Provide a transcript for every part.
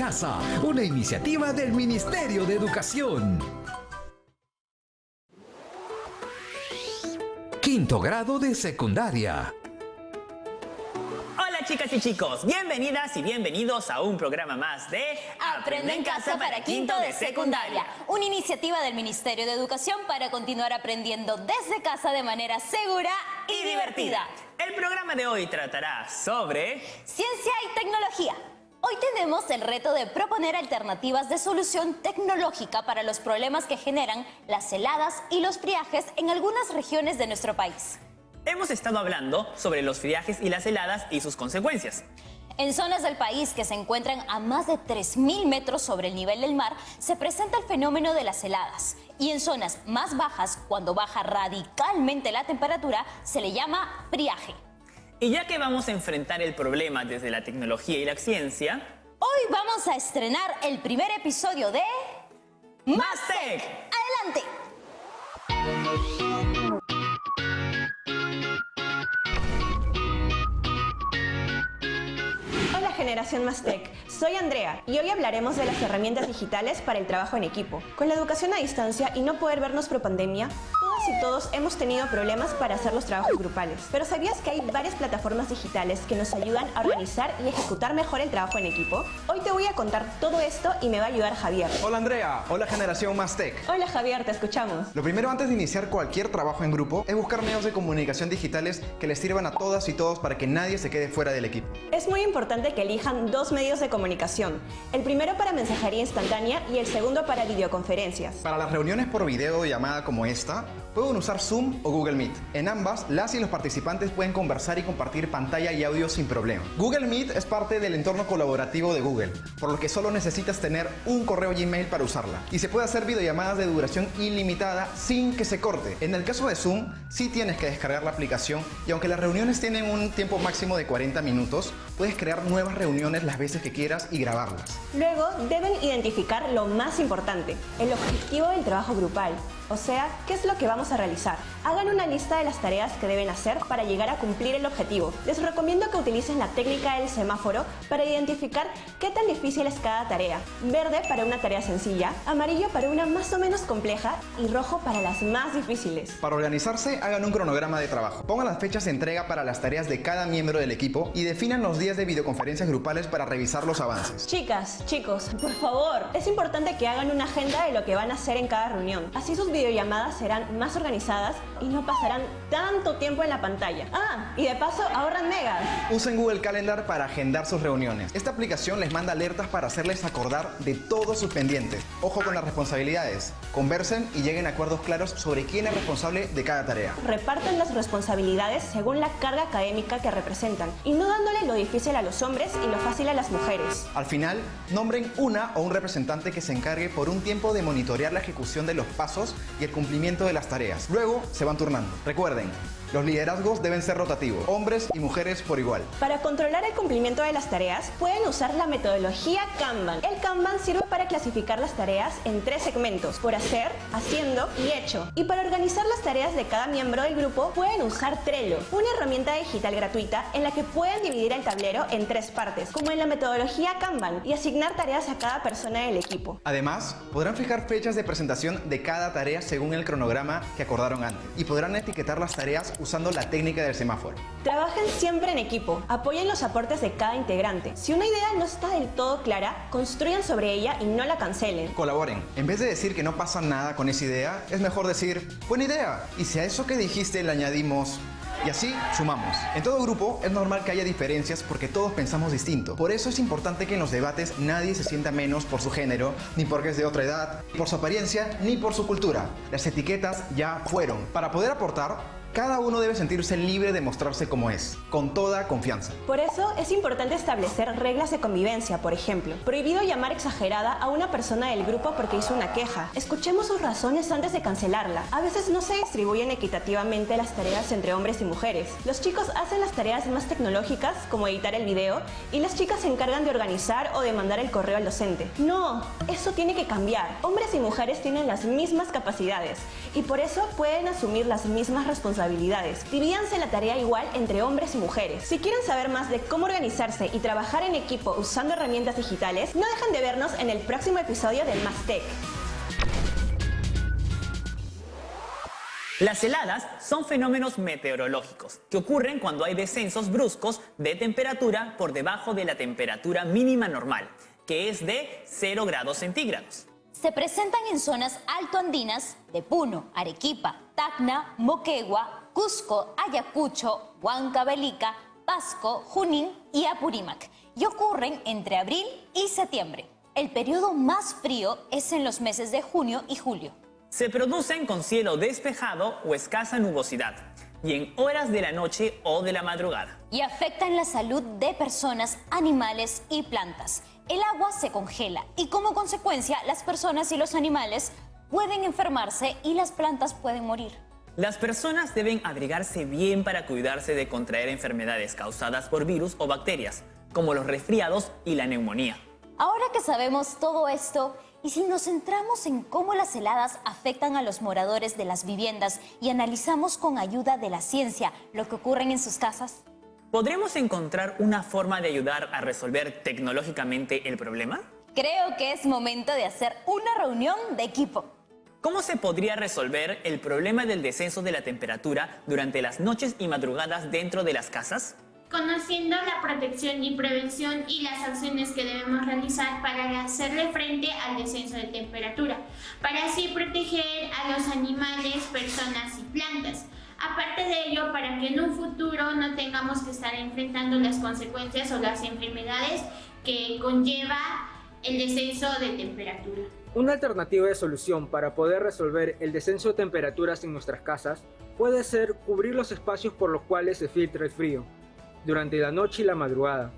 Casa, una iniciativa del Ministerio de Educación. Quinto grado de secundaria. Hola chicas y chicos, bienvenidas y bienvenidos a un programa más de Aprende en Casa para quinto de secundaria, una iniciativa del Ministerio de Educación para continuar aprendiendo desde casa de manera segura y divertida. El programa de hoy tratará sobre ciencia y tecnología. Hoy tenemos el reto de proponer alternativas de solución tecnológica para los problemas que generan las heladas y los friajes en algunas regiones de nuestro país. Hemos estado hablando sobre los friajes y las heladas y sus consecuencias. En zonas del país que se encuentran a más de 3.000 metros sobre el nivel del mar, se presenta el fenómeno de las heladas. Y en zonas más bajas, cuando baja radicalmente la temperatura, se le llama friaje. Y ya que vamos a enfrentar el problema desde la tecnología y la ciencia, hoy vamos a estrenar el primer episodio de ¡Mastec! ¡Adelante! Hola Generación Mastec, soy Andrea y hoy hablaremos de las herramientas digitales para el trabajo en equipo. Con la educación a distancia y no poder vernos por pandemia, todas y todos hemos tenido problemas para hacer los trabajos grupales. Pero ¿sabías que hay varias plataformas digitales que nos ayudan a organizar y ejecutar mejor el trabajo en equipo? Hoy te voy a contar todo esto y me va a ayudar Javier. Hola Andrea, hola Generación Mastec. Hola Javier, te escuchamos. Lo primero antes de iniciar cualquier trabajo en grupo es buscar medios de comunicación digitales que les sirvan a todas y todos para que nadie se quede fuera del equipo. Es muy importante que elijan dos medios de comunicación, el primero para mensajería instantánea y el segundo para videoconferencias. Para las reuniones por videollamada como esta, pueden usar Zoom o Google Meet. En ambas, las y los participantes pueden conversar y compartir pantalla y audio sin problema. Google Meet es parte del entorno colaborativo de Google, por lo que solo necesitas tener un correo Gmail para usarla. Y se puede hacer videollamadas de duración ilimitada sin que se corte. En el caso de Zoom, sí tienes que descargar la aplicación y aunque las reuniones tienen un tiempo máximo de 40 minutos, puedes crear nuevas reuniones las veces que quieras y grabarlas. Luego, deben identificar lo más importante, el objetivo del trabajo grupal. O sea, ¿qué es lo que vamos a realizar? Hagan una lista de las tareas que deben hacer para llegar a cumplir el objetivo. Les recomiendo que utilicen la técnica del semáforo para identificar qué tan difícil es cada tarea. Verde para una tarea sencilla, amarillo para una más o menos compleja y rojo para las más difíciles. Para organizarse, hagan un cronograma de trabajo. Pongan las fechas de entrega para las tareas de cada miembro del equipo y definan los días de videoconferencias grupales para revisar los avances. Chicas, chicos, por favor, es importante que hagan una agenda de lo que van a hacer en cada reunión. Así sus videollamadas serán más organizadas y no pasarán tanto tiempo en la pantalla. Ah, y de paso ahorran megas. Usen Google Calendar para agendar sus reuniones. Esta aplicación les manda alertas para hacerles acordar de todos sus pendientes. Ojo con las responsabilidades. Conversen y lleguen a acuerdos claros sobre quién es responsable de cada tarea. Repartan las responsabilidades según la carga académica que representan y no dándole lo difícil a los hombres y lo fácil a las mujeres. Al final, nombren una o un representante que se encargue por un tiempo de monitorear la ejecución de los pasos y el cumplimiento de las tareas. Luego se van turnando. Recuerden, los liderazgos deben ser rotativos, hombres y mujeres por igual. Para controlar el cumplimiento de las tareas, pueden usar la metodología Kanban. El Kanban sirve para clasificar las tareas en 3 segmentos: por hacer, haciendo y hecho. Y para organizar las tareas de cada miembro del grupo, pueden usar Trello, una herramienta digital gratuita en la que pueden dividir el tablero en 3 partes, como en la metodología Kanban, y asignar tareas a cada persona del equipo. Además, podrán fijar fechas de presentación de cada tarea según el cronograma que acordaron antes y podrán etiquetar las tareas usando la técnica del semáforo. Trabajen siempre en equipo, apoyen los aportes de cada integrante. Si una idea no está del todo clara, construyan sobre ella y no la cancelen. Colaboren. En vez de decir que no pasa nada con esa idea, es mejor decir, buena idea. Y si a eso que dijiste le añadimos... Y así sumamos. En todo grupo es normal que haya diferencias porque todos pensamos distinto. Por eso es importante que en los debates nadie se sienta menos por su género, ni porque es de otra edad, ni por su apariencia, ni por su cultura. Las etiquetas ya fueron. Para poder aportar, cada uno debe sentirse libre de mostrarse como es, con toda confianza. Por eso es importante establecer reglas de convivencia, por ejemplo. Prohibido llamar exagerada a una persona del grupo porque hizo una queja. Escuchemos sus razones antes de cancelarla. A veces no se distribuyen equitativamente las tareas entre hombres y mujeres. Los chicos hacen las tareas más tecnológicas, como editar el video, y las chicas se encargan de organizar o de mandar el correo al docente. No, eso tiene que cambiar. Hombres y mujeres tienen las mismas capacidades y por eso pueden asumir las mismas responsabilidades responsabilidades. Divídanse la tarea igual entre hombres y mujeres. Si quieren saber más de cómo organizarse y trabajar en equipo usando herramientas digitales, no dejen de vernos en el próximo episodio del Más Tech. Las heladas son fenómenos meteorológicos que ocurren cuando hay descensos bruscos de temperatura por debajo de la temperatura mínima normal, que es de 0 grados centígrados. Se presentan en zonas altoandinas de Puno, Arequipa, Tacna, Moquegua, Cusco, Ayacucho, Huancavelica, Pasco, Junín y Apurímac, y ocurren entre abril y septiembre. El periodo más frío es en los meses de junio y julio. Se producen con cielo despejado o escasa nubosidad y en horas de la noche o de la madrugada. Y afectan la salud de personas, animales y plantas. El agua se congela y como consecuencia las personas y los animales pueden enfermarse y las plantas pueden morir. Las personas deben abrigarse bien para cuidarse de contraer enfermedades causadas por virus o bacterias, como los resfriados y la neumonía. Ahora que sabemos todo esto, y si nos centramos en cómo las heladas afectan a los moradores de las viviendas y analizamos con ayuda de la ciencia lo que ocurre en sus casas, ¿podremos encontrar una forma de ayudar a resolver tecnológicamente el problema? creo que es momento de hacer una reunión de equipo. ¿Cómo se podría resolver el problema del descenso de la temperatura durante las noches y madrugadas dentro de las casas? Conociendo la protección y prevención y las acciones que debemos realizar para hacerle frente al descenso de temperatura, para así proteger a los animales, personas y plantas. Aparte de ello, para que en un futuro no tengamos que estar enfrentando las consecuencias o las enfermedades que conlleva el descenso de temperatura. Una alternativa de solución para poder resolver el descenso de temperaturas en nuestras casas puede ser cubrir los espacios por los cuales se filtra el frío durante la noche y la madrugada.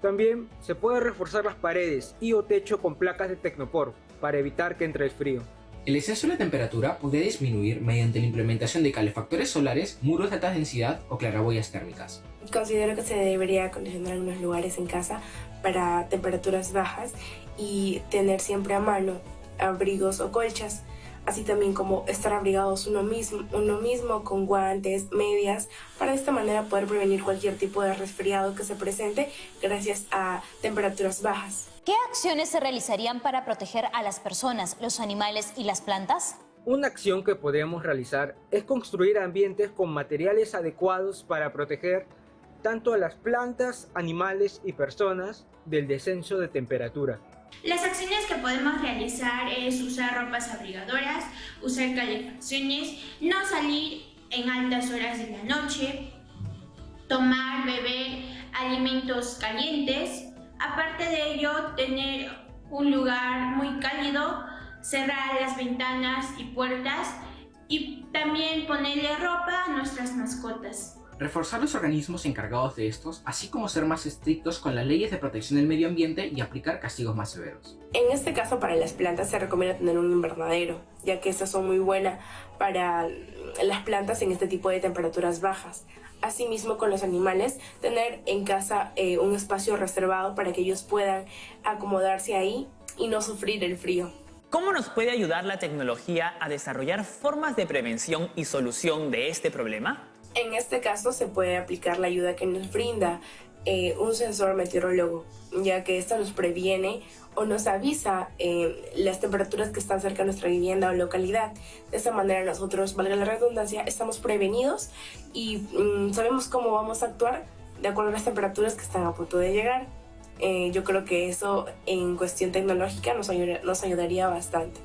También se puede reforzar las paredes y o techo con placas de tecnopor para evitar que entre el frío. El exceso de la temperatura puede disminuir mediante la implementación de calefactores solares, muros de alta densidad o claraboyas térmicas. Considero que se debería acondicionar algunos lugares en casa para temperaturas bajas y tener siempre a mano abrigos o colchas, así también como estar abrigados uno mismo con guantes, medias, para de esta manera poder prevenir cualquier tipo de resfriado que se presente gracias a temperaturas bajas. ¿Qué acciones se realizarían para proteger a las personas, los animales y las plantas? Una acción que podríamos realizar es construir ambientes con materiales adecuados para proteger tanto a las plantas, animales y personas del descenso de temperatura. Las acciones que podemos realizar es usar ropas abrigadoras, usar calefacciones, no salir en altas horas de la noche, tomar, beber alimentos calientes. Aparte de ello, tener un lugar muy cálido, cerrar las ventanas y puertas y también ponerle ropa a nuestras mascotas. Reforzar los organismos encargados de estos, así como ser más estrictos con las leyes de protección del medio ambiente y aplicar castigos más severos. En este caso, para las plantas se recomienda tener un invernadero, ya que estas son muy buenas para las plantas en este tipo de temperaturas bajas. Asimismo, con los animales, tener en casa un espacio reservado para que ellos puedan acomodarse ahí y no sufrir el frío. ¿Cómo nos puede ayudar la tecnología a desarrollar formas de prevención y solución de este problema? En este caso se puede aplicar la ayuda que nos brinda un sensor meteorólogo, ya que esto nos previene o nos avisa las temperaturas que están cerca de nuestra vivienda o localidad. De esta manera nosotros, valga la redundancia, estamos prevenidos y sabemos cómo vamos a actuar de acuerdo a las temperaturas que están a punto de llegar. Yo creo que eso en cuestión tecnológica nos ayudaría bastante.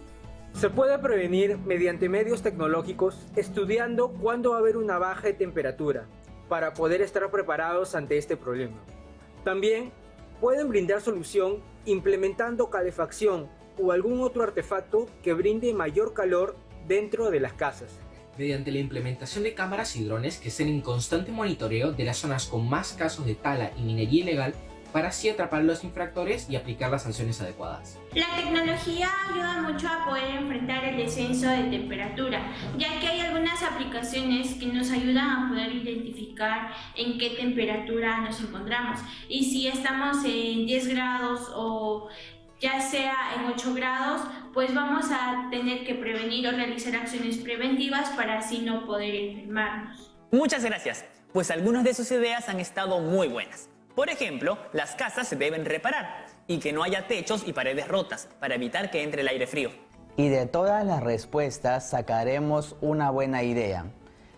Se puede prevenir mediante medios tecnológicos estudiando cuándo va a haber una baja de temperatura para poder estar preparados ante este problema. También pueden brindar solución implementando calefacción o algún otro artefacto que brinde mayor calor dentro de las casas. Mediante la implementación de cámaras y drones que estén en constante monitoreo de las zonas con más casos de tala y minería ilegal para así atrapar a los infractores y aplicar las sanciones adecuadas. La tecnología ayuda mucho a poder enfrentar el descenso de temperatura, ya que hay algunas aplicaciones que nos ayudan a poder identificar en qué temperatura nos encontramos y si estamos en 10 grados o ya sea en 8 grados, pues vamos a tener que prevenir o realizar acciones preventivas para así no poder enfermarnos. Muchas gracias, pues algunas de sus ideas han estado muy buenas. Por ejemplo, las casas se deben reparar y que no haya techos y paredes rotas para evitar que entre el aire frío. Y de todas las respuestas sacaremos una buena idea.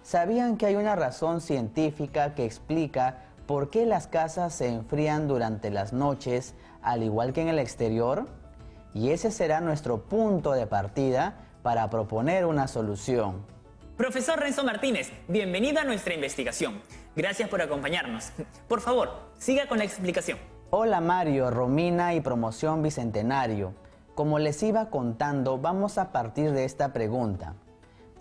¿Sabían que hay una razón científica que explica por qué las casas se enfrían durante las noches, al igual que en el exterior? Y ese será nuestro punto de partida para proponer una solución. Profesor Renzo Martínez, bienvenido a nuestra investigación. Gracias por acompañarnos. Por favor, siga con la explicación. Hola Mario, Romina y Promoción Bicentenario. Como les iba contando, vamos a partir de esta pregunta.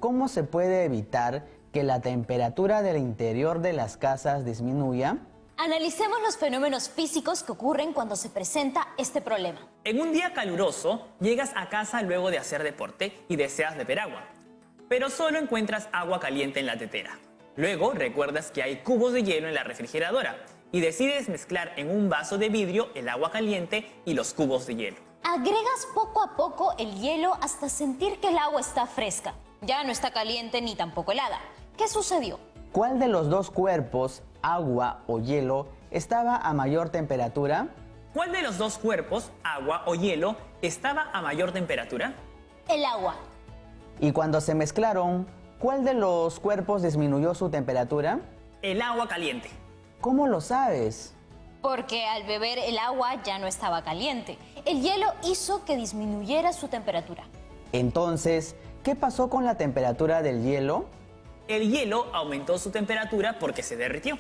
¿Cómo se puede evitar que la temperatura del interior de las casas disminuya? Analicemos los fenómenos físicos que ocurren cuando se presenta este problema. En un día caluroso, llegas a casa luego de hacer deporte y deseas beber agua, pero solo encuentras agua caliente en la tetera. Luego recuerdas que hay cubos de hielo en la refrigeradora y decides mezclar en un vaso de vidrio el agua caliente y los cubos de hielo. Agregas poco a poco el hielo hasta sentir que el agua está fresca. Ya no está caliente ni tampoco helada. ¿Qué sucedió? ¿Cuál de los dos cuerpos, agua o hielo, estaba a mayor temperatura? ¿Cuál de los dos cuerpos, agua o hielo, estaba a mayor temperatura? El agua. Y cuando se mezclaron, ¿cuál de los cuerpos disminuyó su temperatura? El agua caliente. ¿Cómo lo sabes? Porque al beber el agua ya no estaba caliente. El hielo hizo que disminuyera su temperatura. Entonces, ¿qué pasó con la temperatura del hielo? El hielo aumentó su temperatura porque se derritió.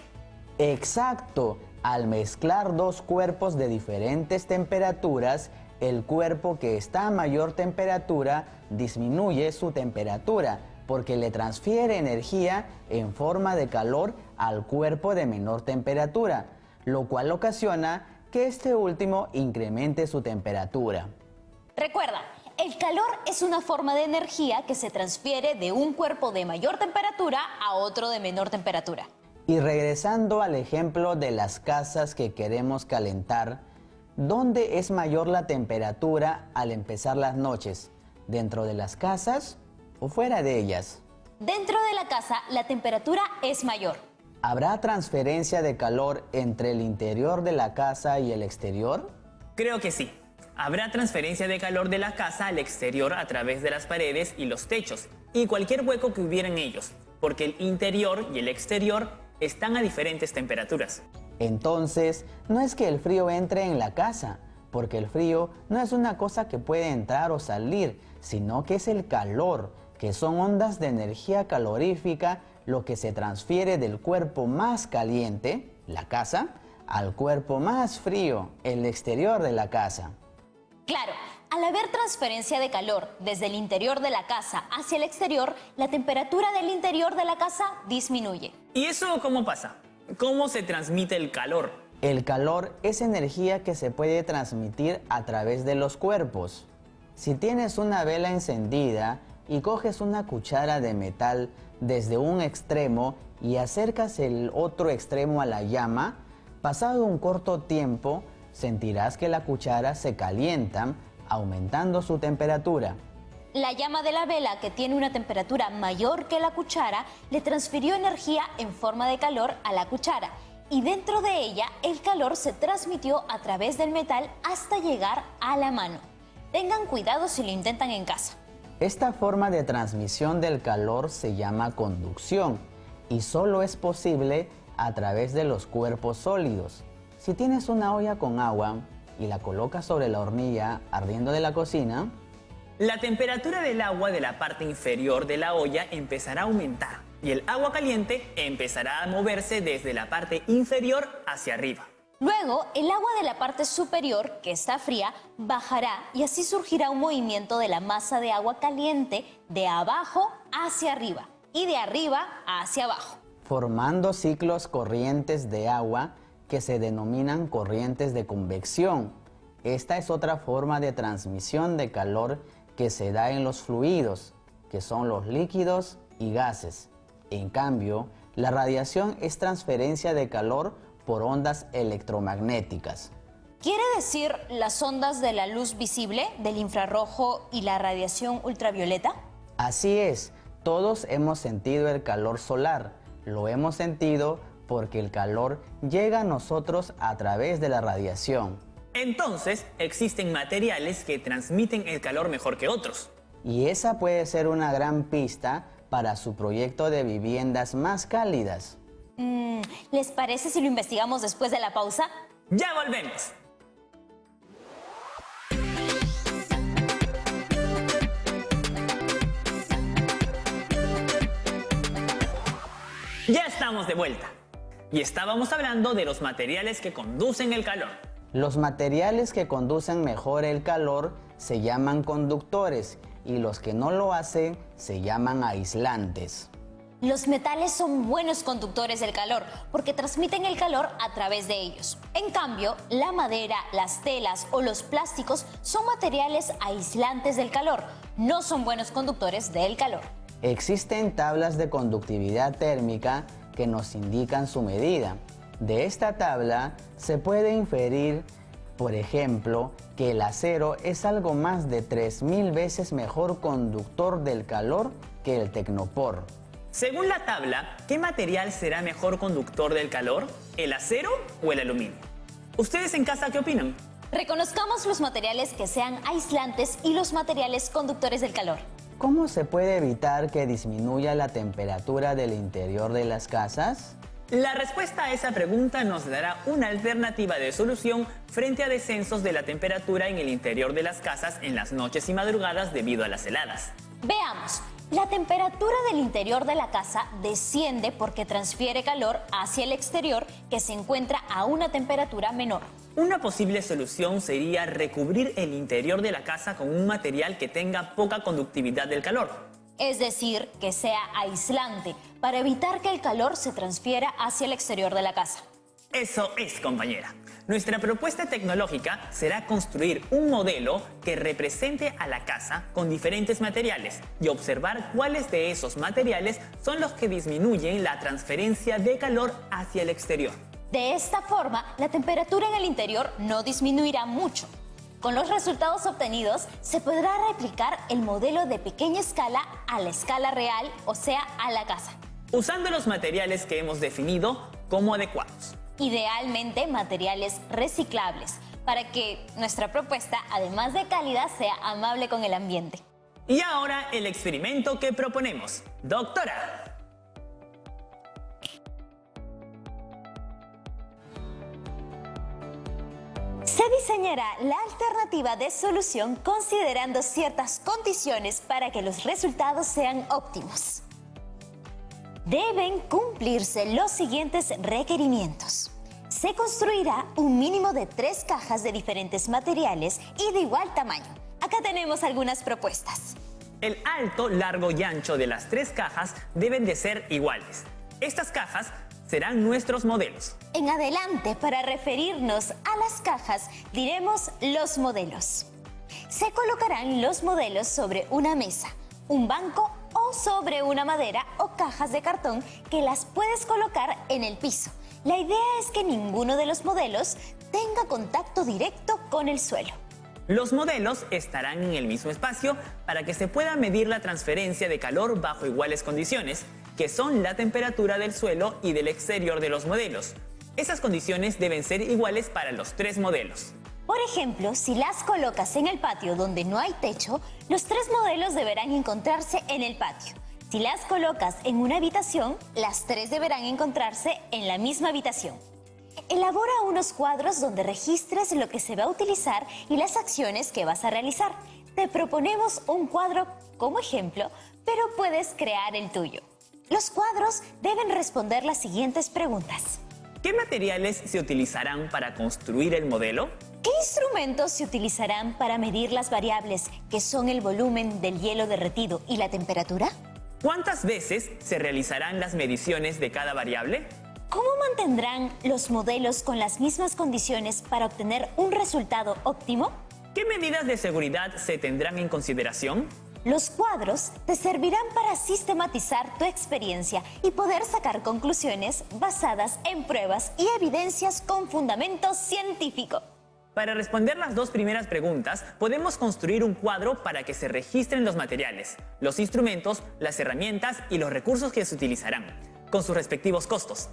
Exacto. Al mezclar dos cuerpos de diferentes temperaturas, el cuerpo que está a mayor temperatura disminuye su temperatura porque le transfiere energía en forma de calor al cuerpo de menor temperatura, lo cual ocasiona que este último incremente su temperatura. Recuerda, el calor es una forma de energía que se transfiere de un cuerpo de mayor temperatura a otro de menor temperatura. Y regresando al ejemplo de las casas que queremos calentar, ¿dónde es mayor la temperatura al empezar las noches? ¿Dentro de las casas o fuera de ellas? Dentro de la casa, la temperatura es mayor. ¿Habrá transferencia de calor entre el interior de la casa y el exterior? Creo que sí. Habrá transferencia de calor de la casa al exterior a través de las paredes y los techos y cualquier hueco que hubiera en ellos, porque el interior y el exterior están a diferentes temperaturas. Entonces, no es que el frío entre en la casa, porque el frío no es una cosa que puede entrar o salir, sino que es el calor, que son ondas de energía calorífica, lo que se transfiere del cuerpo más caliente, la casa, al cuerpo más frío, el exterior de la casa. Claro, al haber transferencia de calor desde el interior de la casa hacia el exterior, la temperatura del interior de la casa disminuye. ¿Y eso cómo pasa? ¿Cómo se transmite el calor? El calor es energía que se puede transmitir a través de los cuerpos. Si tienes una vela encendida y coges una cuchara de metal desde un extremo y acercas el otro extremo a la llama, pasado un corto tiempo, sentirás que la cuchara se calienta, aumentando su temperatura. La llama de la vela, que tiene una temperatura mayor que la cuchara, le transfirió energía en forma de calor a la cuchara. Y dentro de ella, el calor se transmitió a través del metal hasta llegar a la mano. Tengan cuidado si lo intentan en casa. Esta forma de transmisión del calor se llama conducción y solo es posible a través de los cuerpos sólidos. Si tienes una olla con agua y la colocas sobre la hornilla ardiendo de la cocina, la temperatura del agua de la parte inferior de la olla empezará a aumentar y el agua caliente empezará a moverse desde la parte inferior hacia arriba. Luego, el agua de la parte superior, que está fría, bajará y así surgirá un movimiento de la masa de agua caliente de abajo hacia arriba y de arriba hacia abajo, formando ciclos corrientes de agua que se denominan corrientes de convección. Esta es otra forma de transmisión de calor que se da en los fluidos, que son los líquidos y gases. En cambio, la radiación es transferencia de calor por ondas electromagnéticas. ¿Quiere decir las ondas de la luz visible, del infrarrojo y la radiación ultravioleta? Así es, todos hemos sentido el calor solar. Lo hemos sentido porque el calor llega a nosotros a través de la radiación. Entonces, existen materiales que transmiten el calor mejor que otros. Y esa puede ser una gran pista para su proyecto de viviendas más cálidas. ¿Les parece si lo investigamos después de la pausa? ¡Ya volvemos! Ya estamos de vuelta. Y estábamos hablando de los materiales que conducen el calor. Los materiales que conducen mejor el calor se llaman conductores y los que no lo hacen se llaman aislantes. Los metales son buenos conductores del calor porque transmiten el calor a través de ellos. En cambio, la madera, las telas o los plásticos son materiales aislantes del calor. No son buenos conductores del calor. Existen tablas de conductividad térmica que nos indican su medida. De esta tabla se puede inferir, por ejemplo, que el acero es algo más de 3000 veces mejor conductor del calor que el tecnopor. Según la tabla, ¿qué material será mejor conductor del calor? ¿El acero o el aluminio? ¿Ustedes en casa qué opinan? Reconozcamos los materiales que sean aislantes y los materiales conductores del calor. ¿Cómo se puede evitar que disminuya la temperatura del interior de las casas? La respuesta a esa pregunta nos dará una alternativa de solución frente a descensos de la temperatura en el interior de las casas en las noches y madrugadas debido a las heladas. Veamos, la temperatura del interior de la casa desciende porque transfiere calor hacia el exterior que se encuentra a una temperatura menor. Una posible solución sería recubrir el interior de la casa con un material que tenga poca conductividad del calor. Es decir, que sea aislante, para evitar que el calor se transfiera hacia el exterior de la casa. Eso es, compañera. Nuestra propuesta tecnológica será construir un modelo que represente a la casa con diferentes materiales y observar cuáles de esos materiales son los que disminuyen la transferencia de calor hacia el exterior. De esta forma, la temperatura en el interior no disminuirá mucho. Con los resultados obtenidos, se podrá replicar el modelo de pequeña escala a la escala real, o sea, a la casa. Usando los materiales que hemos definido como adecuados. Idealmente, materiales reciclables, para que nuestra propuesta, además de cálida, sea amable con el ambiente. Y ahora el experimento que proponemos. Doctora. Se diseñará la alternativa de solución considerando ciertas condiciones para que los resultados sean óptimos. Deben cumplirse los siguientes requerimientos. Se construirá un mínimo de 3 cajas de diferentes materiales y de igual tamaño. Acá tenemos algunas propuestas. El alto, largo y ancho de las 3 cajas deben de ser iguales. Estas cajas serán nuestros modelos. En adelante, para referirnos a las cajas, diremos los modelos. Se colocarán los modelos sobre una mesa, un banco o sobre una madera o cajas de cartón que las puedes colocar en el piso. La idea es que ninguno de los modelos tenga contacto directo con el suelo. Los modelos estarán en el mismo espacio para que se pueda medir la transferencia de calor bajo iguales condiciones, que son la temperatura del suelo y del exterior de los modelos. Esas condiciones deben ser iguales para los 3 modelos. Por ejemplo, si las colocas en el patio donde no hay techo, los 3 modelos deberán encontrarse en el patio. Si las colocas en una habitación, las 3 deberán encontrarse en la misma habitación. Elabora unos cuadros donde registres lo que se va a utilizar y las acciones que vas a realizar. Te proponemos un cuadro como ejemplo, pero puedes crear el tuyo. Los cuadros deben responder las siguientes preguntas. ¿Qué materiales se utilizarán para construir el modelo? ¿Qué instrumentos se utilizarán para medir las variables que son el volumen del hielo derretido y la temperatura? ¿Cuántas veces se realizarán las mediciones de cada variable? ¿Cómo mantendrán los modelos con las mismas condiciones para obtener un resultado óptimo? ¿Qué medidas de seguridad se tendrán en consideración? Los cuadros te servirán para sistematizar tu experiencia y poder sacar conclusiones basadas en pruebas y evidencias con fundamento científico. Para responder las dos primeras preguntas, podemos construir un cuadro para que se registren los materiales, los instrumentos, las herramientas y los recursos que se utilizarán, con sus respectivos costos.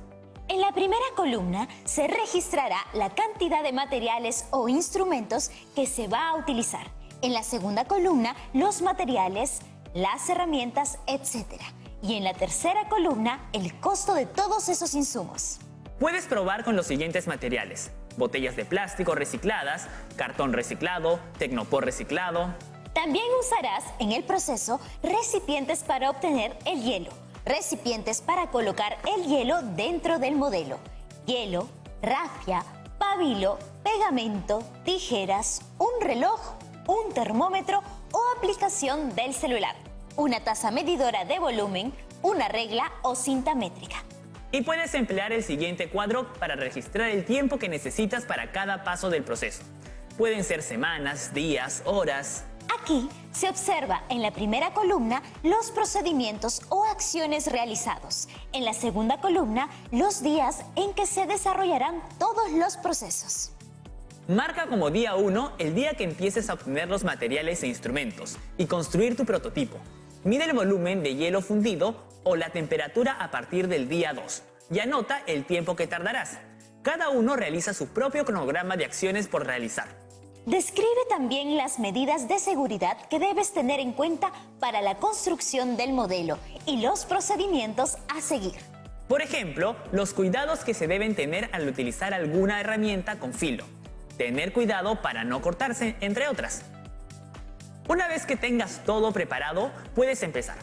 En la primera columna se registrará la cantidad de materiales o instrumentos que se va a utilizar. En la segunda columna, los materiales, las herramientas, etc. Y en la tercera columna, el costo de todos esos insumos. Puedes probar con los siguientes materiales: botellas de plástico recicladas, cartón reciclado, tecnopor reciclado. También usarás en el proceso recipientes para obtener el hielo, recipientes para colocar el hielo dentro del modelo, hielo, rafia, pabilo, pegamento, tijeras, un reloj, un termómetro o aplicación del celular, una taza medidora de volumen, una regla o cinta métrica. Y puedes emplear el siguiente cuadro para registrar el tiempo que necesitas para cada paso del proceso. Pueden ser semanas, días, horas. Aquí se observa en la primera columna los procedimientos o acciones realizados. En la segunda columna, los días en que se desarrollarán todos los procesos. Marca como día 1 el día que empieces a obtener los materiales e instrumentos y construir tu prototipo. Mide el volumen de hielo fundido o la temperatura a partir del día 2 y anota el tiempo que tardarás. Cada uno realiza su propio cronograma de acciones por realizar. Describe también las medidas de seguridad que debes tener en cuenta para la construcción del modelo y los procedimientos a seguir. Por ejemplo, los cuidados que se deben tener al utilizar alguna herramienta con filo. Tener cuidado para no cortarse, entre otras. Una vez que tengas todo preparado, puedes empezar.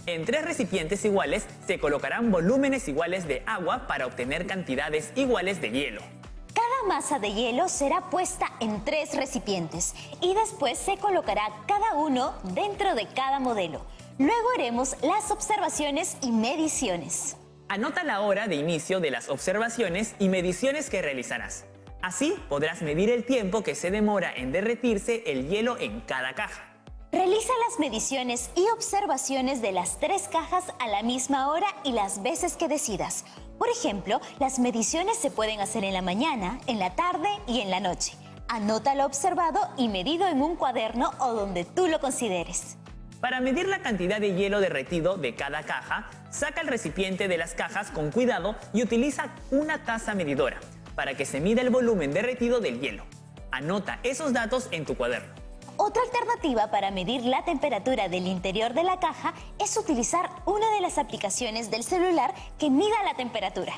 En 3 recipientes iguales se colocarán volúmenes iguales de agua para obtener cantidades iguales de hielo. Cada masa de hielo será puesta en 3 recipientes y después se colocará cada uno dentro de cada modelo. Luego haremos las observaciones y mediciones. Anota la hora de inicio de las observaciones y mediciones que realizarás. Así podrás medir el tiempo que se demora en derretirse el hielo en cada caja. Realiza las mediciones y observaciones de las 3 cajas a la misma hora y las veces que decidas. Por ejemplo, las mediciones se pueden hacer en la mañana, en la tarde y en la noche. Anota lo observado y medido en un cuaderno o donde tú lo consideres. Para medir la cantidad de hielo derretido de cada caja, saca el recipiente de las cajas con cuidado y utiliza una taza medidora para que se mida el volumen derretido del hielo. Anota esos datos en tu cuaderno. Otra alternativa para medir la temperatura del interior de la caja es utilizar una de las aplicaciones del celular que mida la temperatura.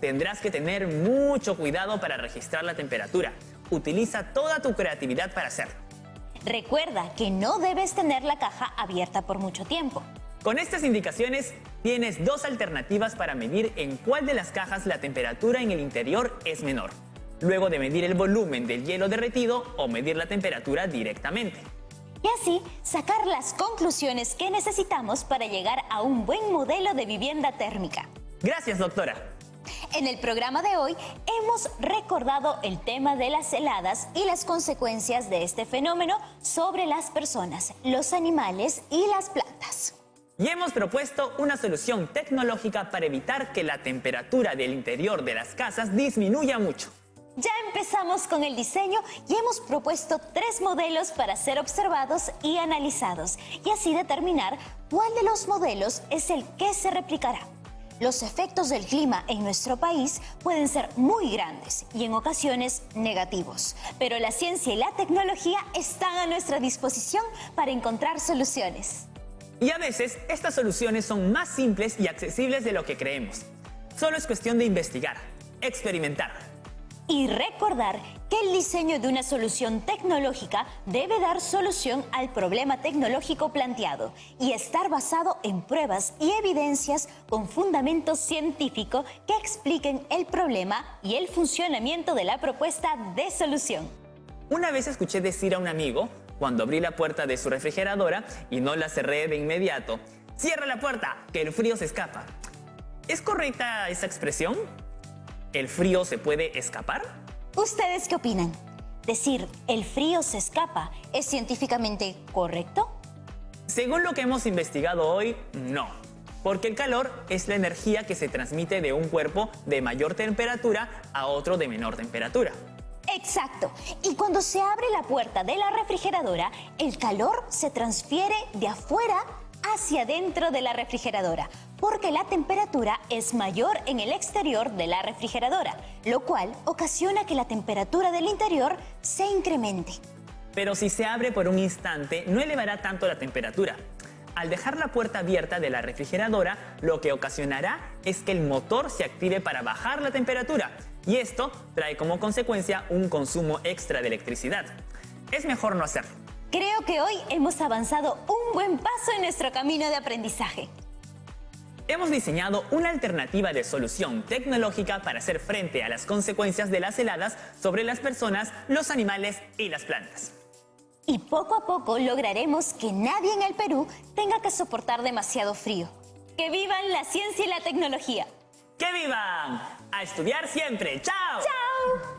Tendrás que tener mucho cuidado para registrar la temperatura. Utiliza toda tu creatividad para hacerlo. Recuerda que no debes tener la caja abierta por mucho tiempo. Con estas indicaciones, tienes 2 alternativas para medir en cuál de las cajas la temperatura en el interior es menor, luego de medir el volumen del hielo derretido o medir la temperatura directamente. Y así, sacar las conclusiones que necesitamos para llegar a un buen modelo de vivienda térmica. Gracias, doctora. En el programa de hoy hemos recordado el tema de las heladas y las consecuencias de este fenómeno sobre las personas, los animales y las plantas. Y hemos propuesto una solución tecnológica para evitar que la temperatura del interior de las casas disminuya mucho. Ya empezamos con el diseño y hemos propuesto 3 modelos para ser observados y analizados y así determinar cuál de los modelos es el que se replicará. Los efectos del clima en nuestro país pueden ser muy grandes y en ocasiones negativos, pero la ciencia y la tecnología están a nuestra disposición para encontrar soluciones. Y a veces estas soluciones son más simples y accesibles de lo que creemos. Solo es cuestión de investigar, experimentar. Y recordar que el diseño de una solución tecnológica debe dar solución al problema tecnológico planteado y estar basado en pruebas y evidencias con fundamento científico que expliquen el problema y el funcionamiento de la propuesta de solución. Una vez escuché decir a un amigo, cuando abrí la puerta de su refrigeradora y no la cerré de inmediato: «Cierra la puerta, que el frío se escapa». ¿Es correcta esa expresión? ¿El frío se puede escapar? ¿Ustedes qué opinan? ¿Decir el frío se escapa es científicamente correcto? Según lo que hemos investigado hoy, no. Porque el calor es la energía que se transmite de un cuerpo de mayor temperatura a otro de menor temperatura. Exacto. Y cuando se abre la puerta de la refrigeradora, el calor se transfiere de afuera hacia dentro de la refrigeradora, porque la temperatura es mayor en el exterior de la refrigeradora, lo cual ocasiona que la temperatura del interior se incremente. Pero si se abre por un instante, no elevará tanto la temperatura. Al dejar la puerta abierta de la refrigeradora, lo que ocasionará es que el motor se active para bajar la temperatura, y esto trae como consecuencia un consumo extra de electricidad. Es mejor no hacerlo. Creo que hoy hemos avanzado un buen paso en nuestro camino de aprendizaje. Hemos diseñado una alternativa de solución tecnológica para hacer frente a las consecuencias de las heladas sobre las personas, los animales y las plantas. Y poco a poco lograremos que nadie en el Perú tenga que soportar demasiado frío. ¡Que vivan la ciencia y la tecnología! ¡Que vivan! ¡A estudiar siempre! ¡Chao! ¡Chao!